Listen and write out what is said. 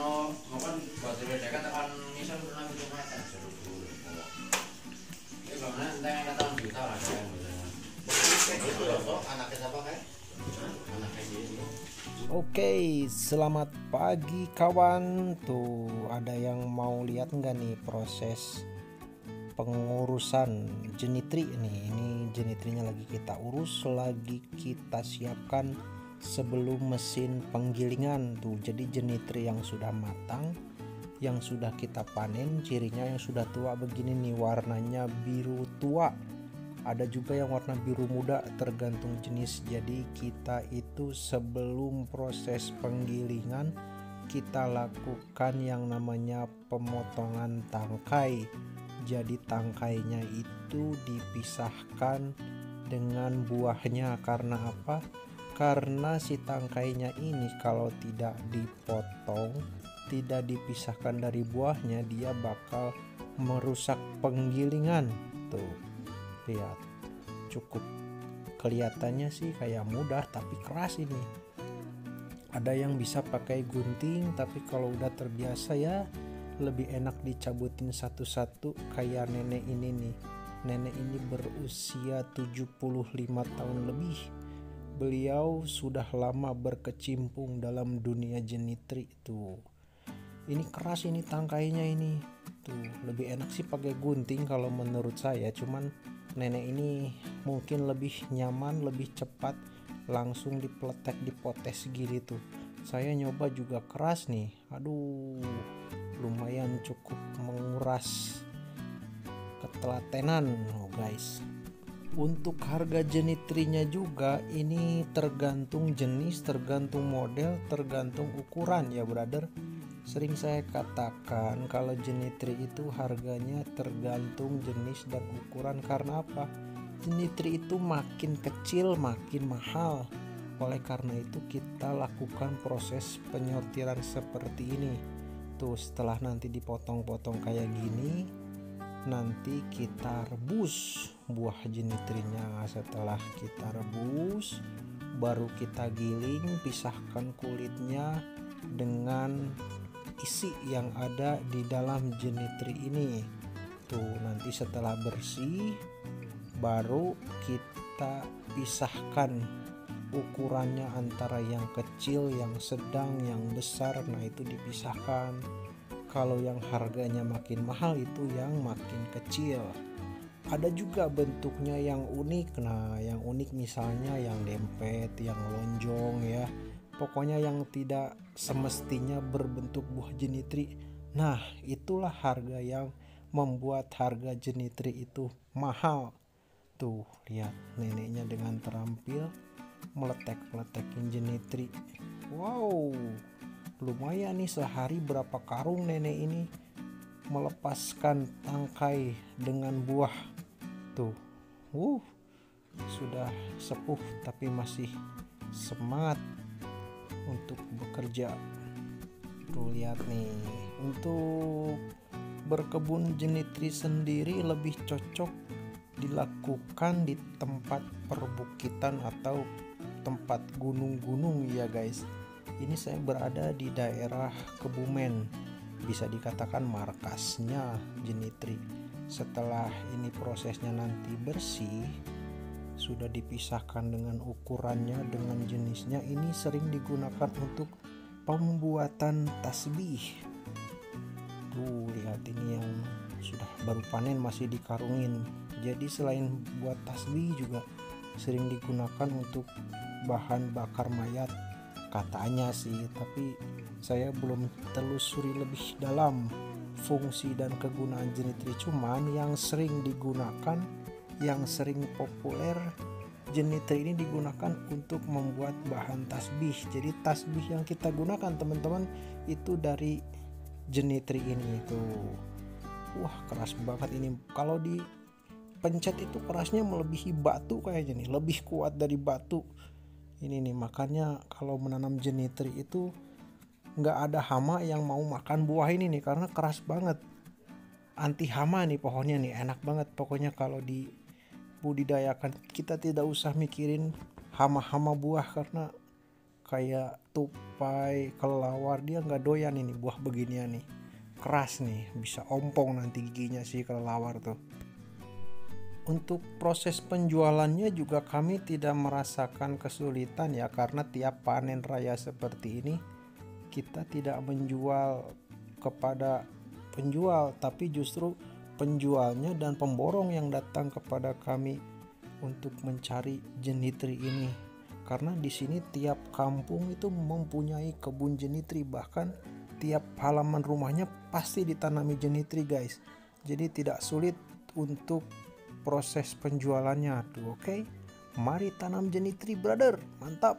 ono ngapa buat beda kan tekan misal pernah meter seru dulu. Ini kalau nanti kata juta lah kan. Itu loh anaknya siapa kan? Anaknya dia. Oke, selamat pagi kawan. Tuh, ada yang mau lihat nggak nih proses pengurusan jenitri nih? Ini jenitrinya lagi kita urus, lagi kita siapkan sebelum mesin penggilingan tuh. Jadi jenitri yang sudah matang, yang sudah kita panen, cirinya yang sudah tua begini nih, warnanya biru tua. Ada juga yang warna biru muda, tergantung jenis. Jadi kita itu sebelum proses penggilingan kita lakukan yang namanya pemotongan tangkai. Jadi tangkainya itu dipisahkan dengan buahnya. Karena apa? Karena si tangkainya ini kalau tidak dipotong, tidak dipisahkan dari buahnya, dia bakal merusak penggilingan. Tuh, lihat, cukup kelihatannya sih kayak mudah tapi keras ini. Ada yang bisa pakai gunting, tapi kalau udah terbiasa ya lebih enak dicabutin satu-satu kayak nenek ini nih. Nenek ini berusia 75 tahun lebih. Beliau sudah lama berkecimpung dalam dunia jenitri tuh. Ini keras ini tangkainya ini. Tuh, lebih enak sih pakai gunting kalau menurut saya, cuman nenek ini mungkin lebih nyaman, lebih cepat, langsung dipletek, dipotes gini tuh. Saya nyoba juga keras nih. Aduh, lumayan cukup menguras ketelatenan guys. Untuk harga jenitrinya juga ini tergantung jenis, tergantung model, tergantung ukuran ya brother. Sering saya katakan kalau jenitri itu harganya tergantung jenis dan ukuran. Karena apa? Jenitri itu makin kecil makin mahal. Oleh karena itu kita lakukan proses penyortiran seperti ini. Tuh, setelah nanti dipotong-potong kayak gini, nanti kita rebus buah jenitrinya. Setelah kita rebus, baru kita giling, pisahkan kulitnya dengan isi yang ada di dalam jenitri ini. Tuh, nanti setelah bersih baru kita pisahkan ukurannya antara yang kecil, yang sedang, yang besar. Nah, itu dipisahkan. Kalau yang harganya makin mahal itu yang makin kecil. Ada juga bentuknya yang unik. Nah, yang unik misalnya yang dempet, yang lonjong ya. Pokoknya yang tidak semestinya berbentuk buah jenitri. Nah, itulah harga yang membuat harga jenitri itu mahal. Tuh, lihat neneknya dengan terampil meletek-letekin jenitri. Wow, lumayan nih, sehari berapa karung nenek ini melepaskan tangkai dengan buah. Tuh, sudah sepuh tapi masih semangat untuk bekerja. Tuh, lihat nih, untuk berkebun jenitri sendiri lebih cocok dilakukan di tempat perbukitan atau tempat gunung-gunung ya guys. Ini saya berada di daerah Kebumen, bisa dikatakan markasnya jenitri. Setelah ini prosesnya nanti bersih, sudah dipisahkan dengan ukurannya, dengan jenisnya. Ini sering digunakan untuk pembuatan tasbih. Tuh, lihat ini yang sudah baru panen masih dikarungin. Jadi selain buat tasbih juga sering digunakan untuk bahan bakar mayat katanya sih, tapi saya belum telusuri lebih dalam fungsi dan kegunaan jenitri. Cuman yang sering digunakan, yang sering populer, jenitri ini digunakan untuk membuat bahan tasbih. Jadi tasbih yang kita gunakan teman-teman itu dari jenitri ini tuh. Wah, keras banget ini. Kalau di pencet itu kerasnya melebihi batu kayaknya nih, lebih kuat dari batu ini nih. Makanya kalau menanam jenitri itu nggak ada hama yang mau makan buah ini nih, karena keras banget. Anti hama nih pohonnya nih, enak banget pokoknya. Kalau dibudidayakan kita tidak usah mikirin hama-hama buah karena kayak tupai, kelelawar, dia nggak doyan ini buah beginian nih. Keras nih, bisa ompong nanti giginya si kelelawar tuh. Untuk proses penjualannya juga kami tidak merasakan kesulitan ya, karena tiap panen raya seperti ini kita tidak menjual kepada penjual, tapi justru penjualnya dan pemborong yang datang kepada kami untuk mencari jenitri ini. Karena di sini tiap kampung itu mempunyai kebun jenitri, bahkan tiap halaman rumahnya pasti ditanami jenitri guys. Jadi tidak sulit untuk proses penjualannya tuh. Oke, mari tanam jenitri brother, mantap.